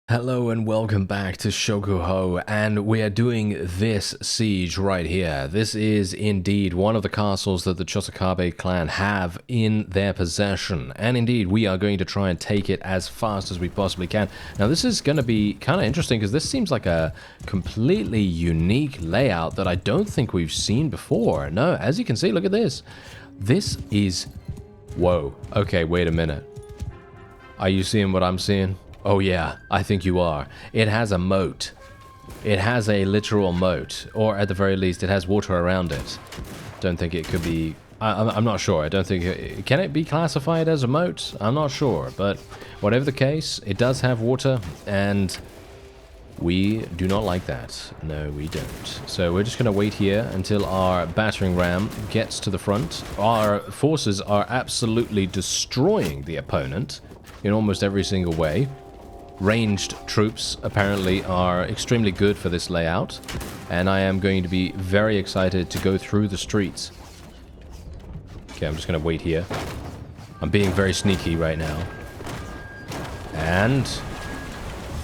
Hello and welcome back to Shokuho, and we are doing this siege right here. This is indeed one of the castles that the Chosokabe clan have in their possession, and indeed we are going to try and take it as fast as we possibly can. Now this is going to be kind of interesting because this seems like a completely unique layout that I don't think we've seen before. No, as you can see, look at this. This is... Whoa, okay, wait a minute. Are you seeing what I'm seeing? Oh yeah, I think you are. It has a moat. It has a literal moat, or at the very least, it has water around it. Don't think it could be... I'm not sure. I don't think... Can it be classified as a moat? I'm not sure, but whatever the case, it does have water, and we do not like that. No, we don't. So we're just going to wait here until our battering ram gets to the front. Our forces are absolutely destroying the opponent in almost every single way. Ranged troops apparently are extremely good for this layout, and I am going to be very excited to go through the streets. Okay, I'm just going to wait here. I'm being very sneaky right now. And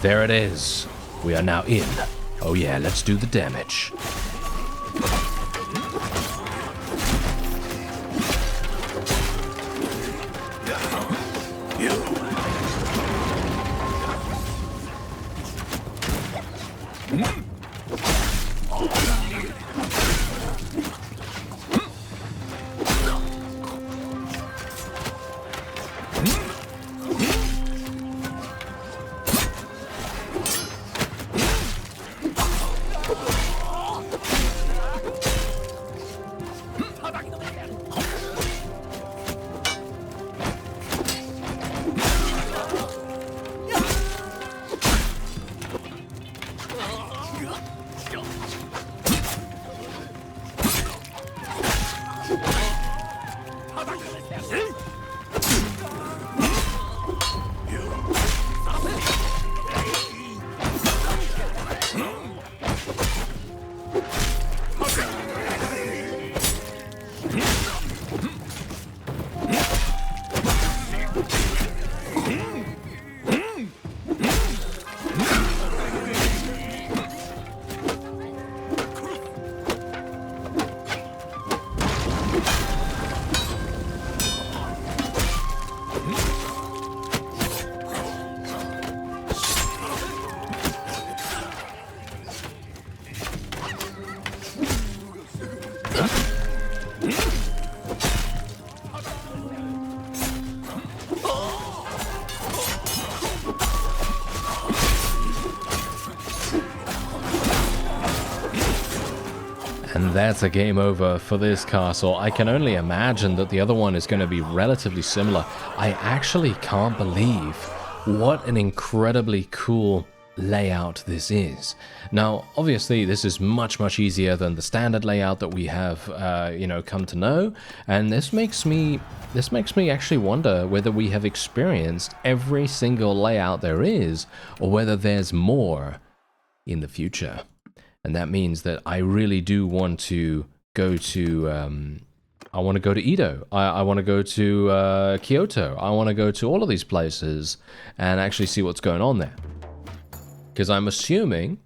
there it is. We are now in. Oh yeah, let's do the damage. And that's a game over for this castle. I can only imagine that the other one is going to be relatively similar. I actually can't believe what an incredibly cool layout this is. Now, obviously, this is much easier than the standard layout that we have, come to know. And this makes me actually wonder whether we have experienced every single layout there is, or whether there's more in the future. And that means that I really do want to go to, I want to go to Edo. I want to go to Kyoto. I want to go to all of these places and actually see what's going on there. Because I'm assuming,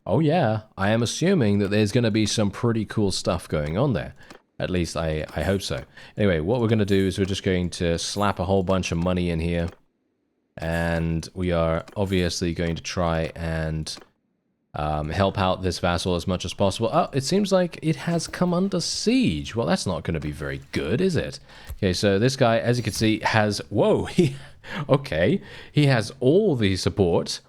oh yeah, I am assuming that there's going to be some pretty cool stuff going on there. At least I hope so. Anyway, what we're going to do is we're just going to slap a whole bunch of money in here. And we are obviously going to try and... help out this vassal as much as possible. Oh, it seems like it has come under siege. Well, that's not going to be very good, is it? Okay, so this guy, as you can see, has... Whoa! Okay, he has all the support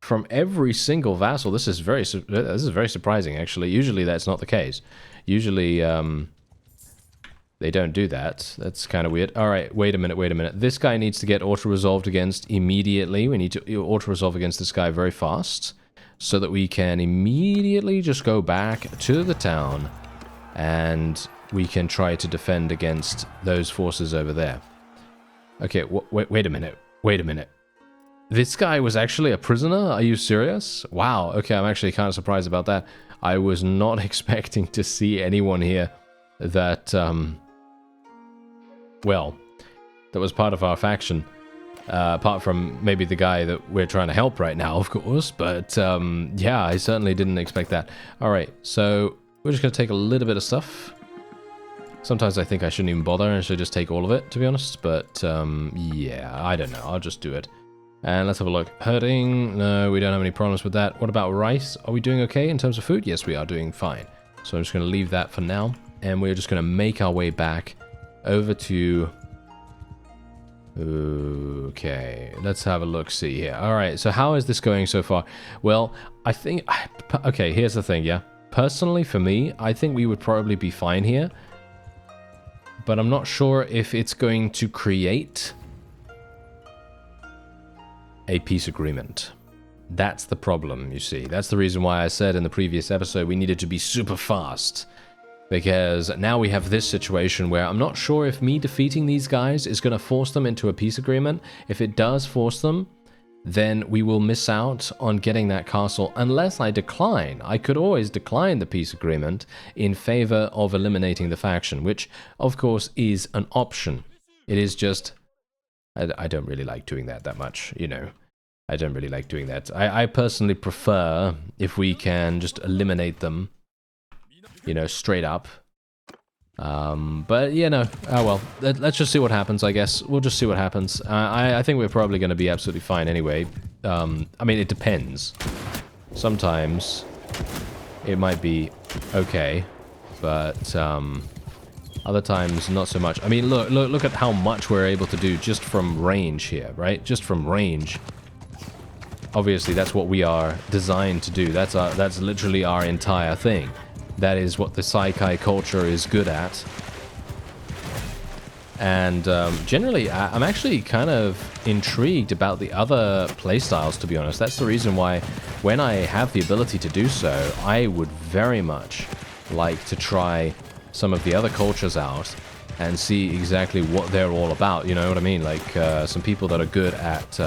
from every single vassal. This is very surprising, actually. Usually that's not the case. Usually, they don't do that. That's kind of weird. All right, wait a minute. This guy needs to get auto-resolved against immediately. We need to auto-resolve against this guy very fast, so that we can immediately just go back to the town and we can try to defend against those forces over there. Okay, wait a minute. This guy was actually a prisoner? Are you serious? Wow, okay, I'm actually kind of surprised about that. I was not expecting to see anyone here that, well, that was part of our faction. Apart from maybe the guy that we're trying to help right now, of course. But yeah, I certainly didn't expect that. Alright, so we're just going to take a little bit of stuff. Sometimes I think I shouldn't even bother. I should just take all of it, to be honest. But yeah, I don't know. I'll just do it. And let's have a look. Herding. No, we don't have any problems with that. What about rice? Are we doing okay in terms of food? Yes, we are doing fine. So I'm just going to leave that for now. And we're just going to make our way back over to... Okay, let's have a look-see here. Alright, so how is this going so far? Well, I think... Okay, here's the thing, yeah. Personally, for me, I think we would probably be fine here. But I'm not sure if it's going to create a peace agreement. That's the problem, you see. That's the reason why I said in the previous episode we needed to be super fast. Because now we have this situation where I'm not sure if me defeating these guys is going to force them into a peace agreement. If it does force them, then we will miss out on getting that castle unless I decline. I could always decline the peace agreement in favor of eliminating the faction, which of course is an option. It is just... I don't really like doing that much, you know. I don't really like doing that. I personally prefer if we can just eliminate them, you know, straight up. But, you know, oh well. Let's just see what happens, I guess. We'll just see what happens. I think we're probably going to be absolutely fine anyway. I mean, it depends. Sometimes it might be okay, but other times not so much. I mean, look at how much we're able to do just from range here, right? Just from range. Obviously, that's what we are designed to do. That's literally our entire thing. That is what the Saikai culture is good at. And generally, I'm actually kind of intrigued about the other playstyles, to be honest. That's the reason why, when I have the ability to do so, I would very much like to try some of the other cultures out and see exactly what they're all about. You know what I mean? Like some people that are good at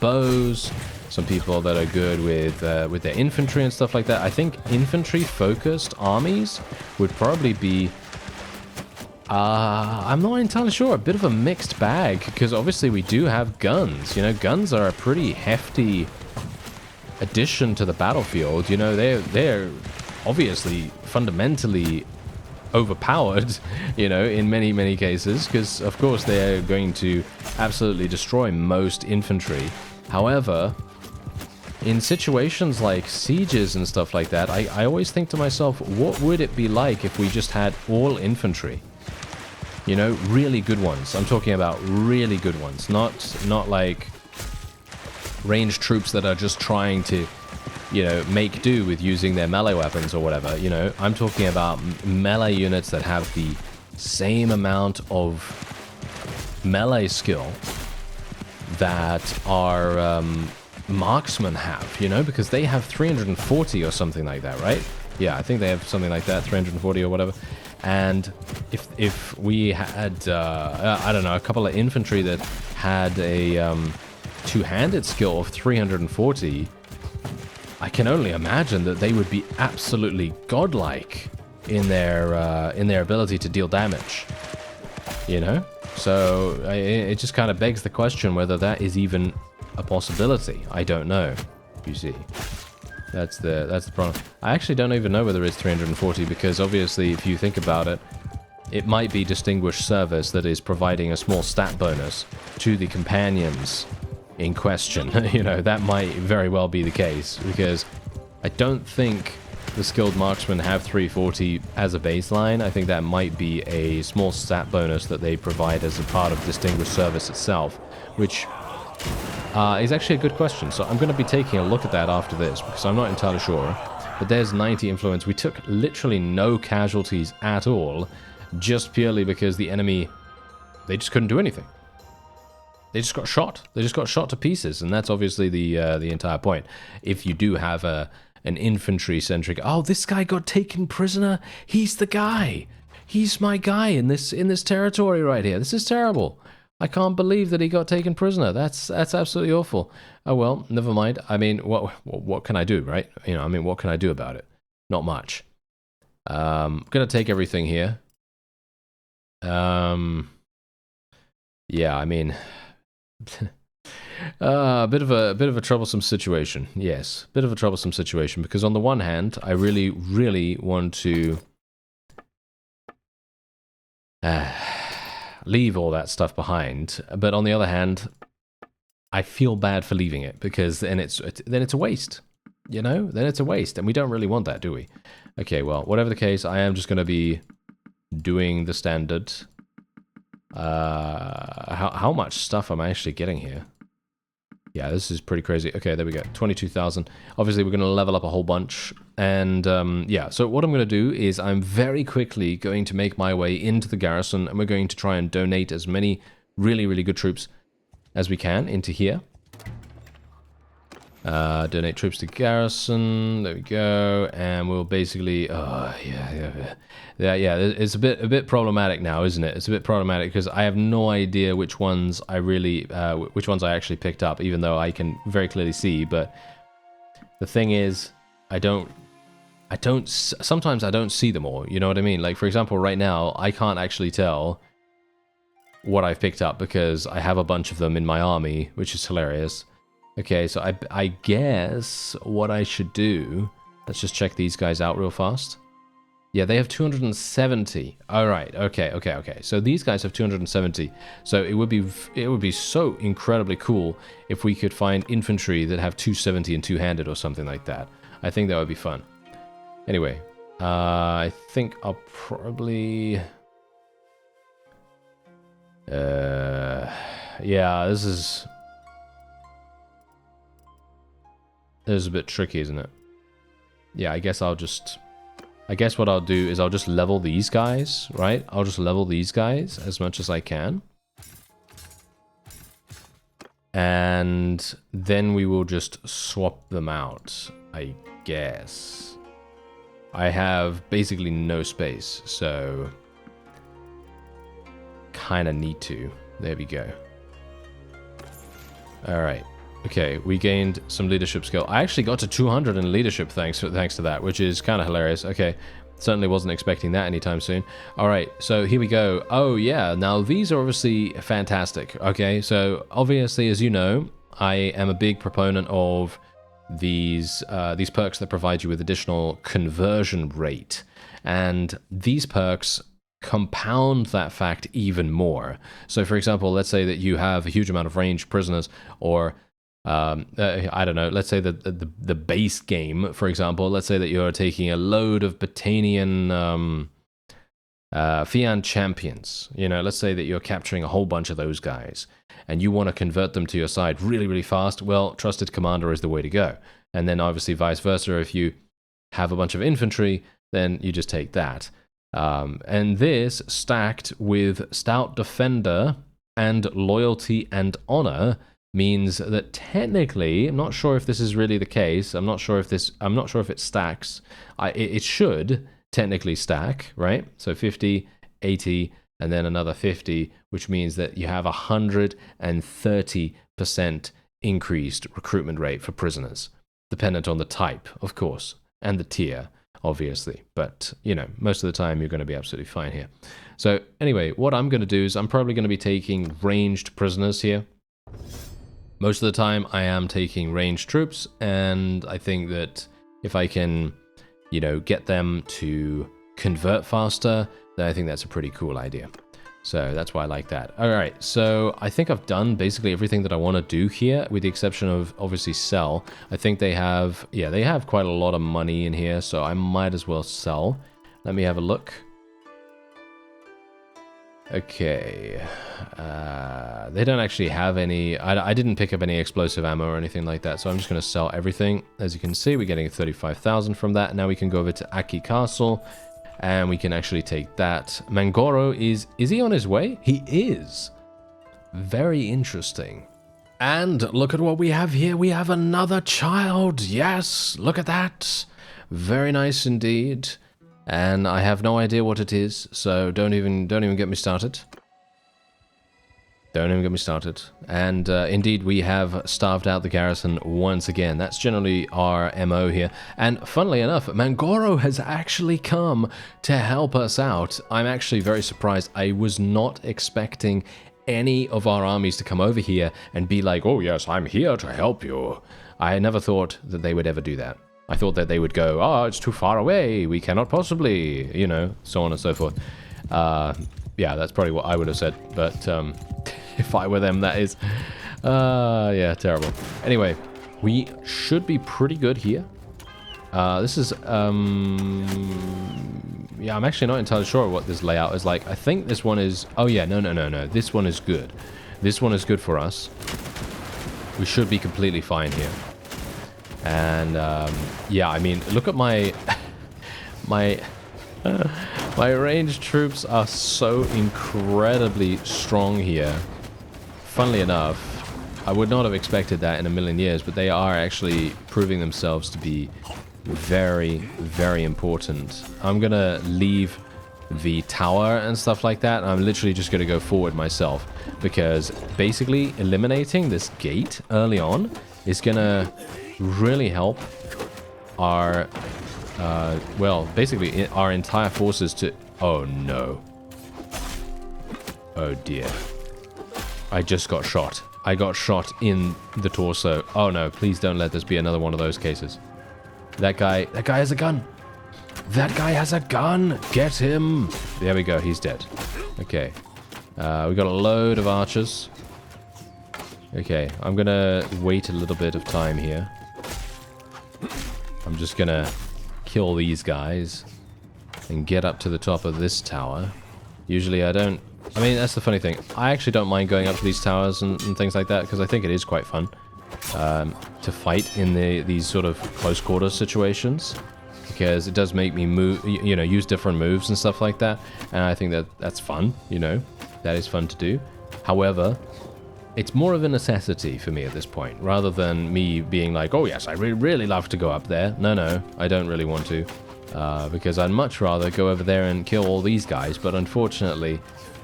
bows, some people that are good with their infantry and stuff like that. I think infantry-focused armies would probably be... I'm not entirely sure. A bit of a mixed bag, because obviously we do have guns. You know, guns are a pretty hefty addition to the battlefield. You know, they're obviously fundamentally overpowered, you know, in many cases, because of course they're going to absolutely destroy most infantry. However, in situations like sieges and stuff like that, I always think to myself, what would it be like if we just had all infantry? You know, really good ones. I'm talking about really good ones, not like ranged troops that are just trying to, you know, make do with using their melee weapons or whatever. You know, I'm talking about melee units that have the same amount of melee skill that our marksmen have, you know, because they have 340 or something like that, right? Yeah, I think they have something like that, 340 or whatever. And if we had, I don't know, a couple of infantry that had a two-handed skill of 340, I can only imagine that they would be absolutely godlike in their ability to deal damage, you know? So it just kind of begs the question whether that is even a possibility. I don't know, you see. That's the problem. I actually don't even know whether it's 340, because obviously if you think about it, it might be distinguished service that is providing a small stat bonus to the companions in question. You know, that might very well be the case, because I don't think the skilled marksmen have 340 as a baseline. I think that might be a small stat bonus that they provide as a part of distinguished service itself, which is actually a good question. So I'm going to be taking a look at that after this, because I'm not entirely sure. But there's 90 influence. We took literally no casualties at all, just purely because the enemy, they just couldn't do anything. They just got shot. They just got shot to pieces, and that's obviously the entire point. If you do have an infantry-centric, oh, this guy got taken prisoner. He's the guy. He's my guy in this territory right here. This is terrible. I can't believe that he got taken prisoner. That's absolutely awful. Oh well, never mind. I mean, what can I do, right? You know, I mean, what can I do about it? Not much. I'm gonna take everything here. Yeah, I mean, A bit of a troublesome situation. Yes, bit of a troublesome situation because on the one hand, I really want to leave all that stuff behind, but on the other hand, I feel bad for leaving it because then it's a waste. You know, then it's a waste, and we don't really want that, do we? Okay, well, whatever the case, I am just going to be doing the standard. How much stuff am I actually getting here? Yeah, this is pretty crazy. Okay, there we go. 22,000. Obviously, we're going to level up a whole bunch. And, yeah, so what I'm going to do is I'm very quickly going to make my way into the garrison, and we're going to try and donate as many really good troops as we can into here. Donate troops to garrison. There we go. And we'll basically... Oh, yeah. It's a bit problematic now, isn't it? It's a bit problematic because I have no idea which ones I actually picked up, even though I can very clearly see. But the thing is, sometimes I don't see them all. You know what I mean? Like, for example, right now, I can't actually tell what I've picked up because I have a bunch of them in my army, which is hilarious. Okay, so I guess what I should do... Let's just check these guys out real fast. Yeah, they have 270. All right, okay. So these guys have 270. So it would be so incredibly cool if we could find infantry that have 270 and two-handed or something like that. I think that would be fun. Anyway, I think I'll probably... yeah, this is a bit tricky, isn't it? Yeah, I guess what I'll do is I'll just level these guys, right? I'll just level these guys as much as I can. And then we will just swap them out, I guess. I have basically no space, so kind of need to. There we go. All right. Okay, we gained some leadership skill. I actually got to 200 in leadership thanks to that, which is kind of hilarious. Okay, certainly wasn't expecting that anytime soon. All right, so here we go. Oh yeah, now these are obviously fantastic. Okay, so obviously, as you know, I am a big proponent of these perks that provide you with additional conversion rate, and these perks compound that fact even more. So, for example, let's say that you have a huge amount of ranged prisoners, or I don't know, let's say that the base game, for example, let's say that you're taking a load of Batanian Fian champions, you know, let's say that you're capturing a whole bunch of those guys, and you want to convert them to your side really fast. Well, Trusted Commander is the way to go. And then obviously vice versa, if you have a bunch of infantry, then you just take that. And this stacked with Stout Defender and Loyalty and Honor means that technically, I'm not sure if this is really the case. I'm not sure if it stacks. It should technically stack, right? So 50, 80, and then another 50, which means that you have 130% increased recruitment rate for prisoners, dependent on the type, of course, and the tier, obviously. But, you know, most of the time you're going to be absolutely fine here. So anyway, what I'm going to do is I'm probably going to be taking ranged prisoners here. Most of the time I am taking ranged troops, and I think that if I can, you know, get them to convert faster, then I think that's a pretty cool idea. So that's why I like that. All right, so I think I've done basically everything that I want to do here, with the exception of obviously sell. I think they have, yeah, they have quite a lot of money in here, so I might as well sell. Let me have a look. Okay, they don't actually have any, I didn't pick up any explosive ammo or anything like that, so I'm just going to sell everything. As you can see, we're getting 35,000 from that. Now we can go over to Aki Castle, and we can actually take that. Mangoro is he on his way? He is. Very interesting. And look at what we have here. We have another child. Yes, look at that. Very nice indeed. And I have no idea what it is, so don't even get me started. Don't even get me started. And indeed, we have starved out the garrison once again. That's generally our MO here. And funnily enough, Mangoro has actually come to help us out. I'm actually very surprised. I was not expecting any of our armies to come over here and be like, oh yes, I'm here to help you. I never thought that they would ever do that. I thought that they would go, oh, it's too far away, we cannot possibly, you know, so on and so forth. Yeah, that's probably what I would have said, but if I were them, that is. Yeah, terrible. Anyway, we should be pretty good here. This is, yeah, I'm actually not entirely sure what this layout is like. I think this one is, oh yeah, no. This one is good. This one is good for us. We should be completely fine here. And, yeah, I mean, look at my, my ranged troops are so incredibly strong here. Funnily enough, I would not have expected that in a million years, but they are actually proving themselves to be very, very important. I'm gonna leave the tower and stuff like that. I'm literally just gonna go forward myself, because basically eliminating this gate early on is gonna really help our, well, basically our entire forces to... Oh no. Oh dear. I just got shot. I got shot in the torso. Oh no, please don't let this be another one of those cases. That guy has a gun. That guy has a gun. Get him. There we go, he's dead. Okay. We got a load of archers. Okay, I'm gonna wait a little bit of time here. I'm just gonna kill these guys and get up to the top of this tower. Usually I don't... I mean, that's the funny thing. I actually don't mind going up to these towers and things like that, because I think it is quite fun to fight in these sort of close quarters situations, because it does make me move, you know, use different moves and stuff like that, and I think that's fun, you know, that is fun to do. However, it's more of a necessity for me at this point, rather than me being like, oh yes, I really love to go up there. No, I don't really want to, because I'd much rather go over there and kill all these guys, but unfortunately,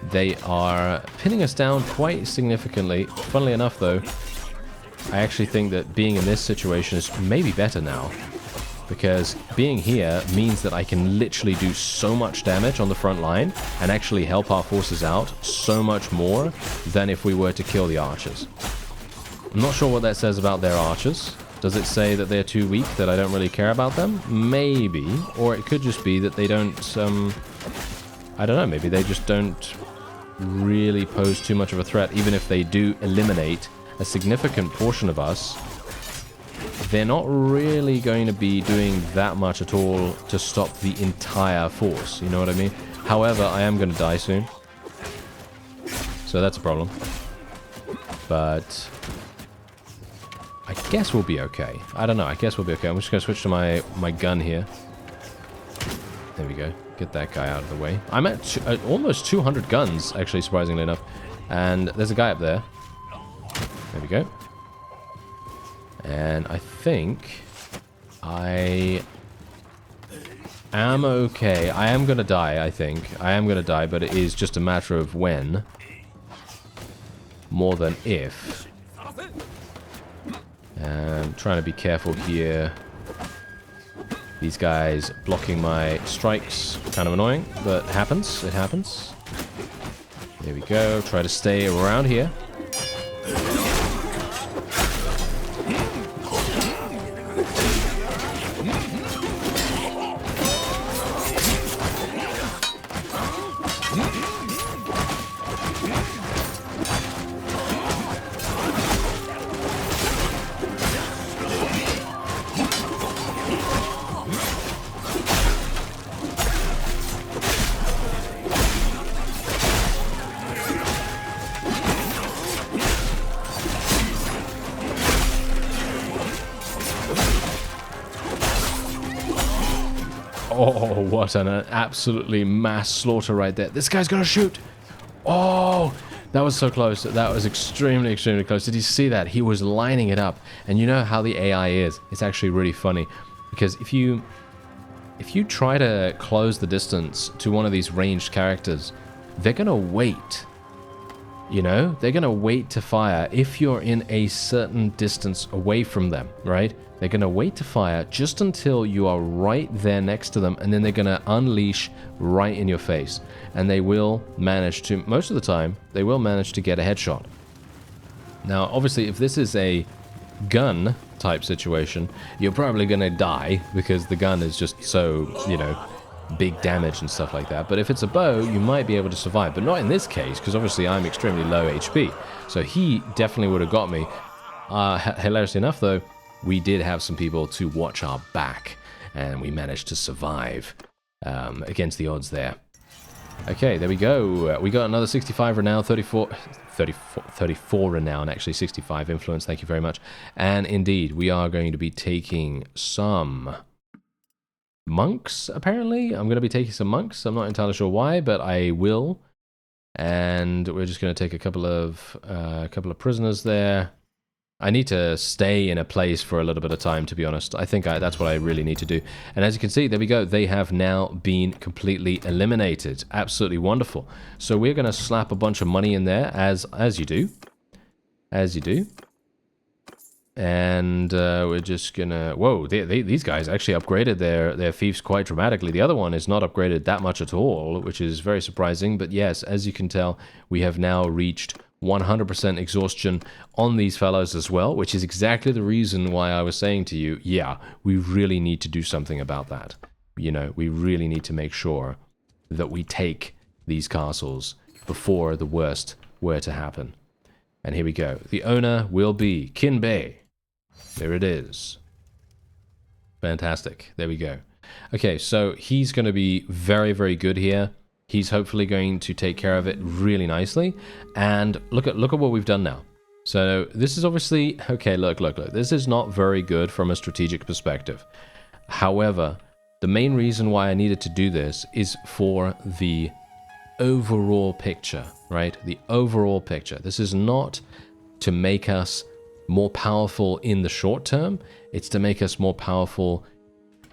they are pinning us down quite significantly. Funnily enough, though, I actually think that being in this situation is maybe better now, because being here means that I can literally do so much damage on the front line and actually help our forces out so much more than if we were to kill the archers. I'm not sure what that says about their archers. Does it say that they're too weak, that I don't really care about them? Maybe. Or it could just be that they don't, I don't know, maybe they just don't really pose too much of a threat. Even if they do eliminate a significant portion of us, they're not really going to be doing that much at all to stop the entire force, you know what I mean? However, I am going to die soon, so that's a problem. But I guess we'll be okay. I don't know, I guess we'll be okay. I'm just going to switch to my gun here. There we go. Get that guy out of the way. I'm at almost 200 guns, actually, surprisingly enough. And there's a guy up there. There we go. And I think I am okay. I am going to die, I think. I am going to die, but it is just a matter of when, more than if. And trying to be careful here. These guys blocking my strikes, kind of annoying, but it happens, it happens. There we go, try to stay around here. Oh, what an absolutely mass slaughter right there. This guy's gonna shoot. Oh, that was so close. That was extremely, extremely close. Did you see that? He was lining it up. And you know how the AI is. It's actually really funny. Because if you try to close the distance to one of these ranged characters, they're gonna wait. You know, they're going to wait to fire if you're in a certain distance away from them, right? They're going to wait to fire just until you are right there next to them, and then they're going to unleash right in your face. And they will manage to, most of the time, they will manage to get a headshot. Now, obviously, if this is a gun type situation, you're probably going to die because the gun is just so, you know, big damage and stuff like that. But if it's a bow, you might be able to survive. But not in this case, because obviously I'm extremely low HP. So he definitely would have got me. Hilariously enough, though, we did have some people to watch our back, and we managed to survive against the odds there. Okay, there we go. We got another 65 renown, 34 renown, actually 65 influence, thank you very much. And indeed, we are going to be taking some monks, apparently. I'm going to be taking some monks. I'm not entirely sure why, but I will. And we're just going to take a couple of prisoners there. I need to stay in a place for a little bit of time, to be honest. I think that's what I really need to do. And as you can see, there we go. They have now been completely eliminated. Absolutely wonderful. So we're going to slap a bunch of money in there, as you do. As you do. And we're just gonna... Whoa, these guys actually upgraded their fiefs quite dramatically. The other one is not upgraded that much at all, which is very surprising. But yes, as you can tell, we have now reached 100% exhaustion on these fellows as well, which is exactly the reason why I was saying to you, yeah, we really need to do something about that. You know, we really need to make sure that we take these castles before the worst were to happen. And here we go. The owner will be Kinbei. There it is. Fantastic. There we go. Okay, so he's going to be very, very good here. He's hopefully going to take care of it really nicely. And look at what we've done now. So this is obviously... Okay, look. This is not very good from a strategic perspective. However, the main reason why I needed to do this is for the overall picture, right? The overall picture. This is not to make us more powerful in the short term. It's to make us more powerful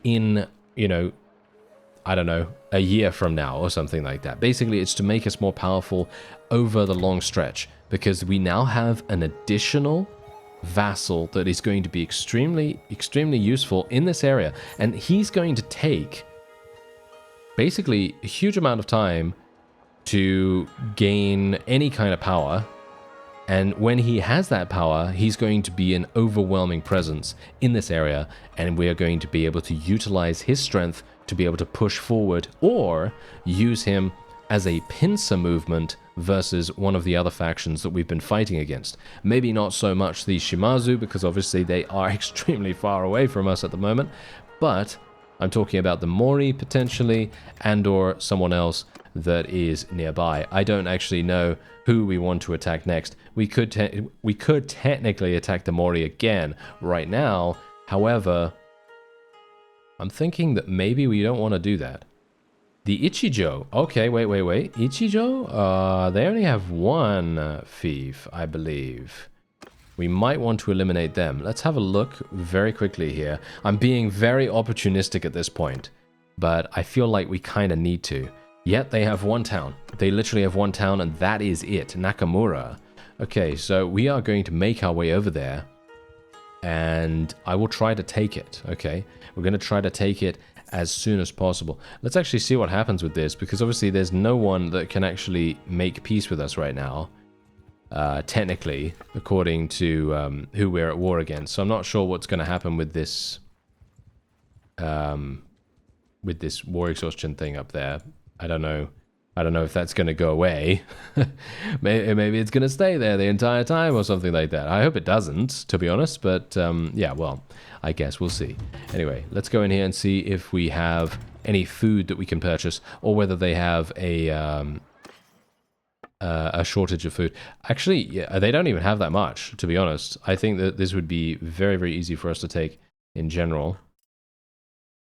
in, you know, I don't know, a year from now or something like that. Basically, it's to make us more powerful over the long stretch, because we now have an additional vassal that is going to be extremely, extremely useful in this area. And he's going to take basically a huge amount of time to gain any kind of power. And when he has that power, he's going to be an overwhelming presence in this area, and we are going to be able to utilize his strength to be able to push forward, or use him as a pincer movement versus one of the other factions that we've been fighting against. Maybe not so much the Shimazu, because obviously they are extremely far away from us at the moment, but I'm talking about the Mori potentially, and or someone else that is nearby. I don't actually know who we want to attack next. We could technically attack the Mori again right now. However, I'm thinking that maybe we don't want to do that. The Ichijo. Okay, wait. Ichijo? They only have one fief, I believe. We might want to eliminate them. Let's have a look very quickly here. I'm being very opportunistic at this point, but I feel like we kind of need to. Yet they have one town. They literally have one town, and that is it. Nakamura. Okay, so we are going to make our way over there, and I will try to take it. Okay, we're going to try to take it as soon as possible. Let's actually see what happens with this, because obviously there's no one that can actually make peace with us right now. Technically, according to who we're at war against. So I'm not sure what's going to happen with this war exhaustion thing up there. I don't know if that's going to go away. Maybe it's going to stay there the entire time or something like that. I hope it doesn't, to be honest. But yeah, well, I guess we'll see. Anyway, let's go in here and see if we have any food that we can purchase, or whether they have a shortage of food. Actually, yeah, they don't even have that much, to be honest. I think that this would be very, very easy for us to take in general.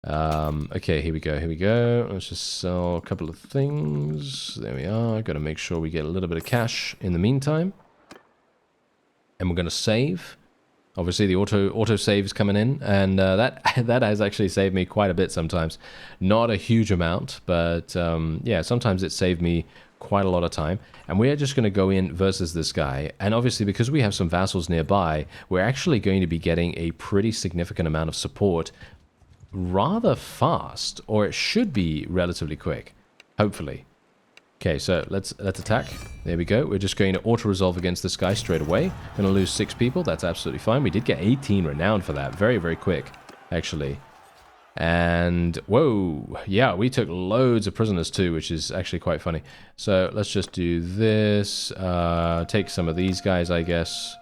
Okay, here we go. Let's just sell a couple of things. There we are. Got to make sure we get a little bit of cash in the meantime. And we're going to save. Obviously, the auto save is coming in, and that has actually saved me quite a bit sometimes. Not a huge amount, but yeah, sometimes it saved me quite a lot of time. And we're just going to go in versus this guy. And obviously, because we have some vassals nearby, we're actually going to be getting a pretty significant amount of support rather fast. Or it should be relatively quick. Hopefully. Okay, so let's attack. There we go. We're just going to auto-resolve against this guy straight away. Going to lose 6 people. That's absolutely fine. We did get 18 renown for that. Very, very quick, actually. And, whoa, yeah, we took loads of prisoners too, which is actually quite funny. So let's just do this. Take some of these guys, I guess.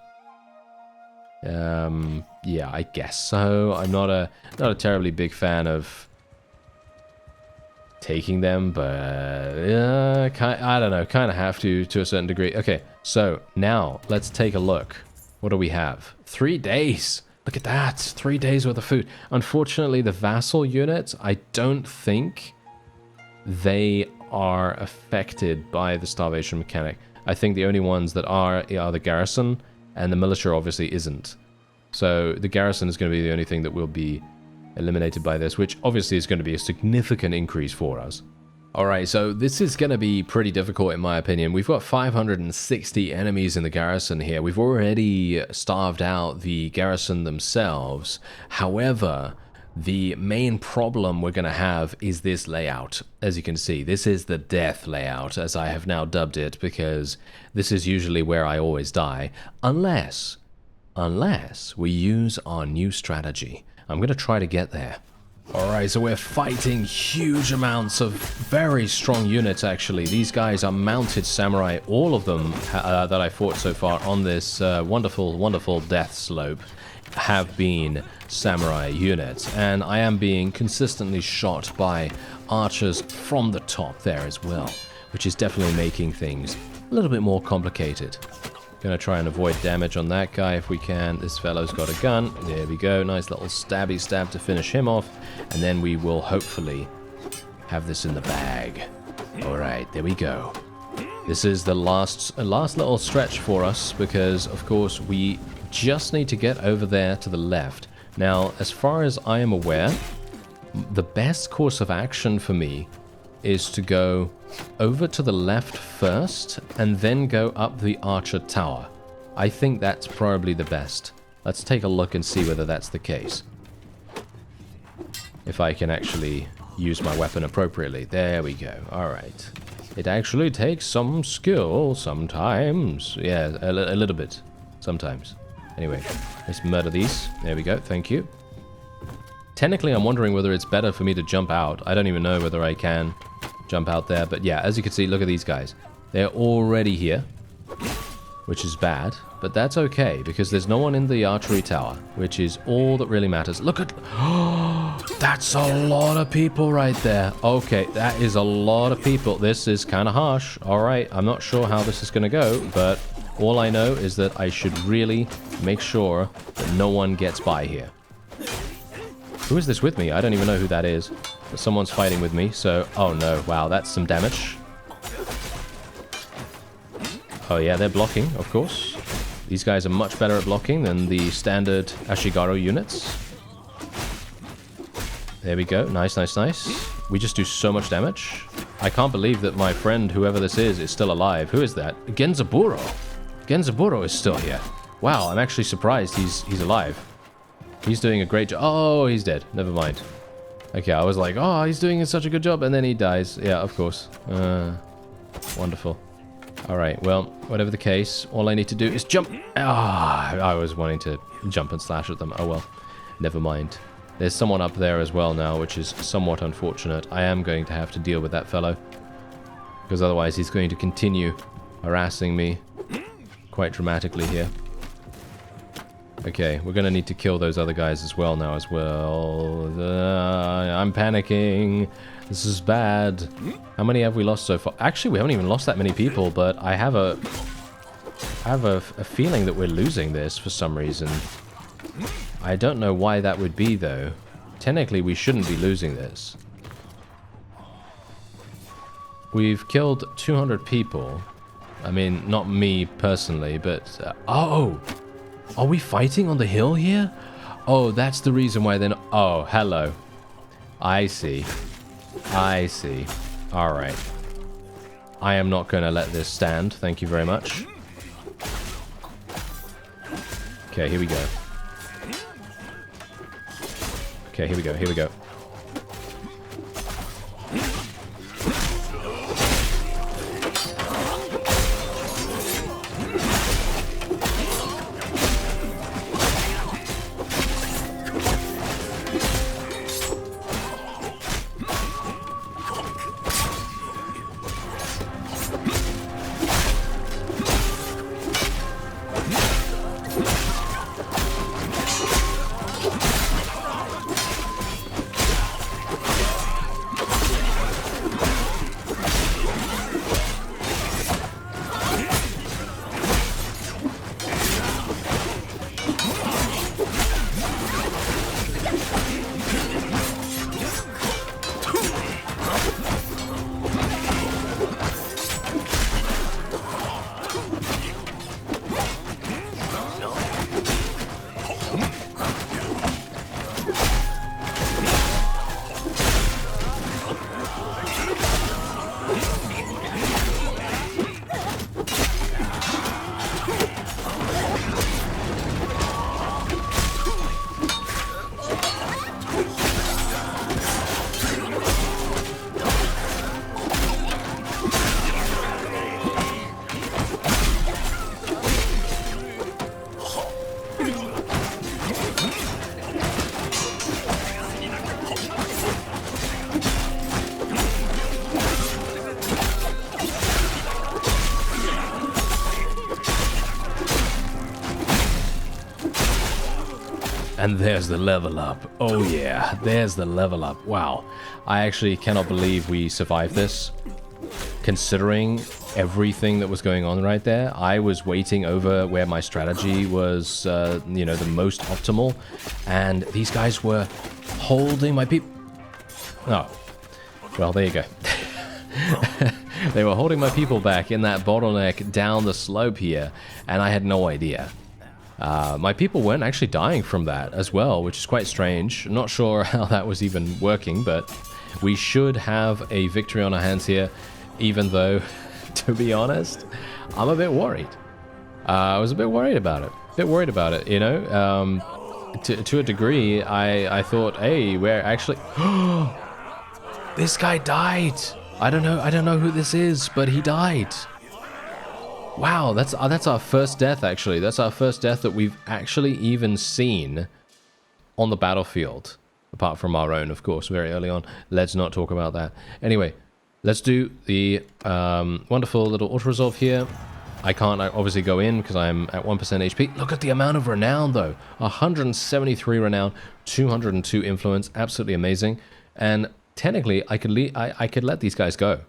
Yeah, I guess so. I'm not a terribly big fan of taking them, but I don't know, kind of have to a certain degree. Okay, so now let's take a look. What do we have? 3 days. Look at that, 3 days worth of food. Unfortunately, the vassal units, I don't think they are affected by the starvation mechanic. I think the only ones that are the garrison, and the militia obviously isn't. So the garrison is going to be the only thing that will be eliminated by this, which obviously is going to be a significant increase for us. Alright, so this is going to be pretty difficult in my opinion. We've got 560 enemies in the garrison here. We've already starved out the garrison themselves. However, the main problem we're going to have is this layout. As you can see, this is the death layout, as I have now dubbed it, because this is usually where I always die, unless we use our new strategy. I'm going to try to get there. Alright, so we're fighting huge amounts of very strong units, actually. These guys are mounted samurai. All of them that I fought so far on this wonderful, wonderful death slope have been samurai units. And I am being consistently shot by archers from the top there as well, which is definitely making things a little bit more complicated. Gonna try and avoid damage on that guy if we can. This fellow's got a gun. There we go. Nice little stabby stab to finish him off. And then we will hopefully have this in the bag. Alright, there we go. This is the last little stretch for us because, of course, we just need to get over there to the left. Now, as far as I am aware, the best course of action for me is to go over to the left first and then go up the archer tower. I think that's probably the best. Let's take a look and see whether that's the case. If I can actually use my weapon appropriately. There we go. Alright. It actually takes some skill sometimes. Yeah, a little bit. Sometimes. Anyway, let's murder these. There we go. Thank you. Technically, I'm wondering whether it's better for me to jump out. I don't even know whether I can jump out there. But yeah, as you can see, look at these guys. They're already here, which is bad. But that's okay, because there's no one in the archery tower, which is all that really matters. Look at... that's a lot of people right there. Okay, that is a lot of people. This is kind of harsh. Alright, I'm not sure how this is going to go, but all I know is that I should really make sure that no one gets by here. Who is this with me? I don't even know who that is. But someone's fighting with me, so... oh no, wow, that's some damage. Oh yeah, they're blocking, of course. These guys are much better at blocking than the standard Ashikaga units. There we go, nice, nice, nice. We just do so much damage. I can't believe that my friend, whoever this is still alive. Who is that? Genzaburo. Genzaburo is still here. Wow, I'm actually surprised he's alive. He's doing a great job. Oh, he's dead. Never mind. Okay, I was like, oh, he's doing such a good job, and then he dies. Yeah, of course. Wonderful. Alright, well, whatever the case, all I need to do is jump. Ah, I was wanting to jump and slash at them. Oh well, never mind. There's someone up there as well now, which is somewhat unfortunate. I am going to have to deal with that fellow, because otherwise he's going to continue harassing me quite dramatically here. Okay, we're going to need to kill those other guys as well now as well. I'm panicking. This is bad. How many have we lost so far? Actually, we haven't even lost that many people, but I have a feeling that we're losing this for some reason. I don't know why that would be, though. Technically, we shouldn't be losing this. We've killed 200 people. I mean, not me personally, but... oh! Are we fighting on the hill here? Oh, that's the reason why they're not... oh, hello. I see. I see. Alright. I am not going to let this stand. Thank you very much. Okay, here we go. Okay, here we go, here we go. And there's the level up. Oh yeah, there's the level up. Wow. I actually cannot believe we survived this. Considering everything that was going on right there, I was waiting over where my strategy was, you know, the most optimal. And these guys were holding my people. Oh, well, there you go. They were holding my people back in that bottleneck down the slope here, and I had no idea. My people weren't actually dying from that as well, which is quite strange. I'm not sure how that was even working, but we should have a victory on our hands here, even though, to be honest, I'm a bit worried. I was a bit worried about it. You know? To a degree, I thought, hey, we're actually... This guy died! I don't know who this is, but he died. Wow, that's our first death, actually. That's our first death that we've actually even seen on the battlefield. Apart from our own, of course, very early on. Let's not talk about that. Anyway, let's do the wonderful little auto-resolve here. I can't obviously go in because I'm at 1% HP. Look at the amount of renown, though. 173 renown, 202 influence. Absolutely amazing. And technically, I could let these guys go.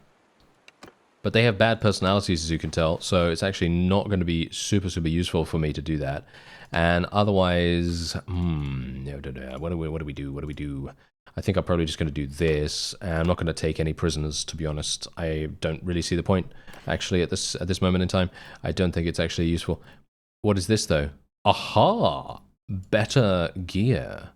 But they have bad personalities, as you can tell, so it's actually not going to be super useful for me to do that. And otherwise, what do we do? I think I'm probably just going to do this. And I'm not going to take any prisoners, to be honest. I don't really see the point, actually, at this moment in time. I don't think it's actually useful. What is this, though? Aha! Better gear.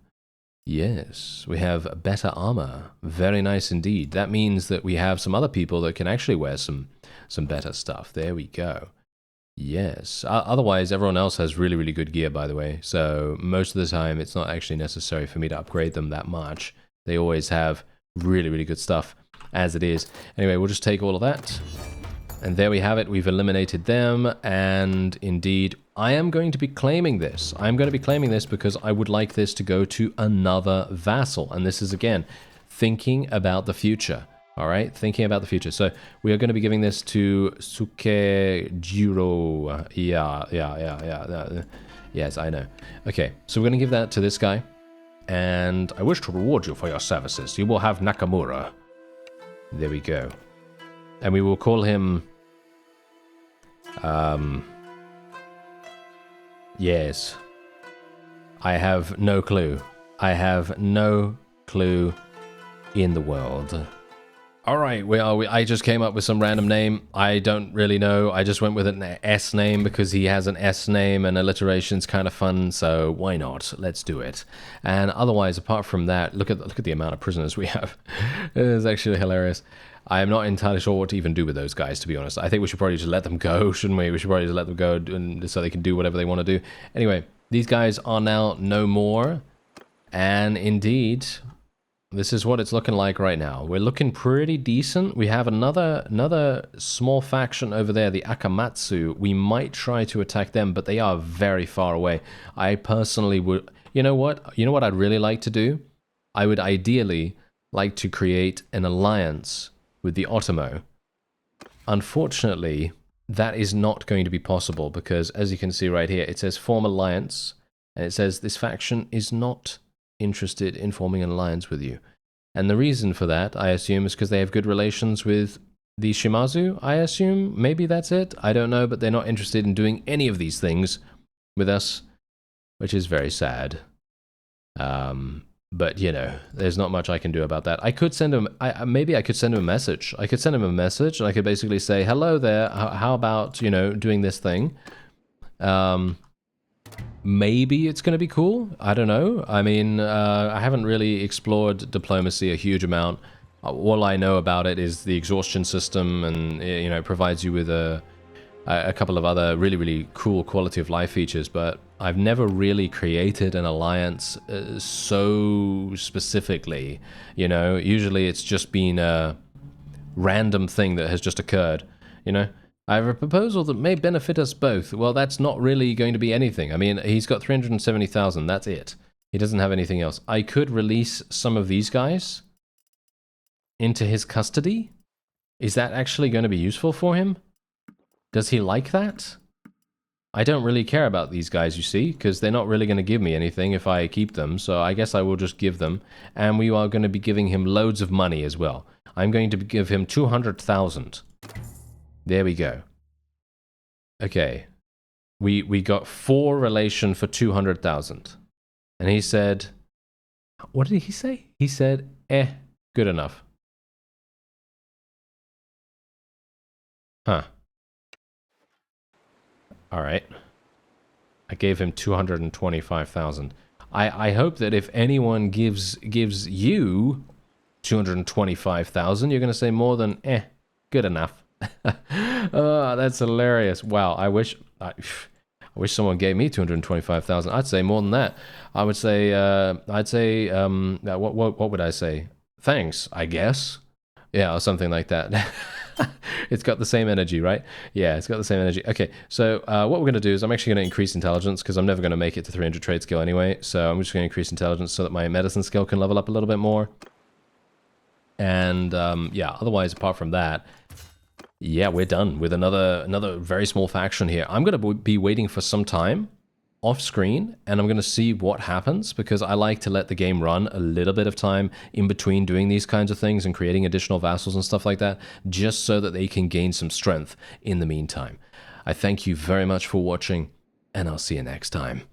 Yes, we have better armor. Very nice indeed. That means that we have some other people that can actually wear some better stuff. There we go. Yes. Otherwise, everyone else has really good gear, by the way. So most of the time, it's not actually necessary for me to upgrade them that much. They always have really good stuff as it is. Anyway, we'll just take all of that. And there we have it. We've eliminated them. And indeed, I am going to be claiming this. I'm going to be claiming this because I would like this to go to another vassal. And this is, again, thinking about the future. All right? Thinking about the future. So we are going to be giving this to Sukejiro. Yeah. Yes, I know. Okay, so we're going to give that to this guy. And I wish to reward you for your services. You will have Nakamura. There we go. And we will call him... Yes. I have no clue. I have no clue in the world. Alright, I just came up with some random name. I don't really know. I just went with an S name because he has an S name and alliteration's kind of fun, so why not? Let's do it. And otherwise, apart from that, look at the amount of prisoners we have. It is actually hilarious. I am not entirely sure what to even do with those guys, to be honest. I think we should probably just let them go, shouldn't we? We should probably just let them go so they can do whatever they want to do. Anyway, these guys are now no more. And indeed, this is what it's looking like right now. We're looking pretty decent. We have another small faction over there, the Akamatsu. We might try to attack them, but they are very far away. I personally would... You know what? You know what I'd really like to do? I would ideally like to create an alliance with the Otomo. Unfortunately, that is not going to be possible because, as you can see right here, it says form alliance, and it says this faction is not interested in forming an alliance with you. And the reason for that, I assume, is because they have good relations with the Shimazu, I assume. Maybe that's it. I don't know, but they're not interested in doing any of these things with us, which is very sad. But, you know, there's not much I can do about that. I could send him... maybe I could send him a message. I could send him a message, and I could basically say, hello there, how about, you know, doing this thing? Maybe it's going to be cool. I don't know. I mean, I haven't really explored diplomacy a huge amount. All I know about it is the exhaustion system, and you know, it provides you with a couple of other really cool quality of life features. But I've never really created an alliance so specifically. You know, usually it's just been a random thing that has just occurred. You know. I have a proposal that may benefit us both. Well, that's not really going to be anything. I mean, he's got 370,000. That's it. He doesn't have anything else. I could release some of these guys into his custody. Is that actually going to be useful for him? Does he like that? I don't really care about these guys, you see, because they're not really going to give me anything if I keep them. So I guess I will just give them. And we are going to be giving him loads of money as well. I'm going to give him 200,000. There we go. Okay. We got 4 relation for 200,000. And he said... What did he say? He said, good enough. Huh. Alright. I gave him 225,000. I hope that if anyone gives you 225,000, you're going to say more than, good enough. Oh, that's hilarious. Wow, I wish someone gave me 225,000. I'd say more than that. I would say what would I say? Thanks, I guess. Yeah, or something like that. It's got the same energy, right? Yeah, it's got the same energy. Okay, so what we're going to do is I'm actually going to increase intelligence because I'm never going to make it to 300 trade skill anyway. So I'm just going to increase intelligence so that my medicine skill can level up a little bit more. And yeah, otherwise, apart from that, yeah, we're done with another very small faction here. I'm going to be waiting for some time off screen, and I'm going to see what happens, because I like to let the game run a little bit of time in between doing these kinds of things and creating additional vassals and stuff like that, just so that they can gain some strength in the meantime. I thank you very much for watching, and I'll see you next time.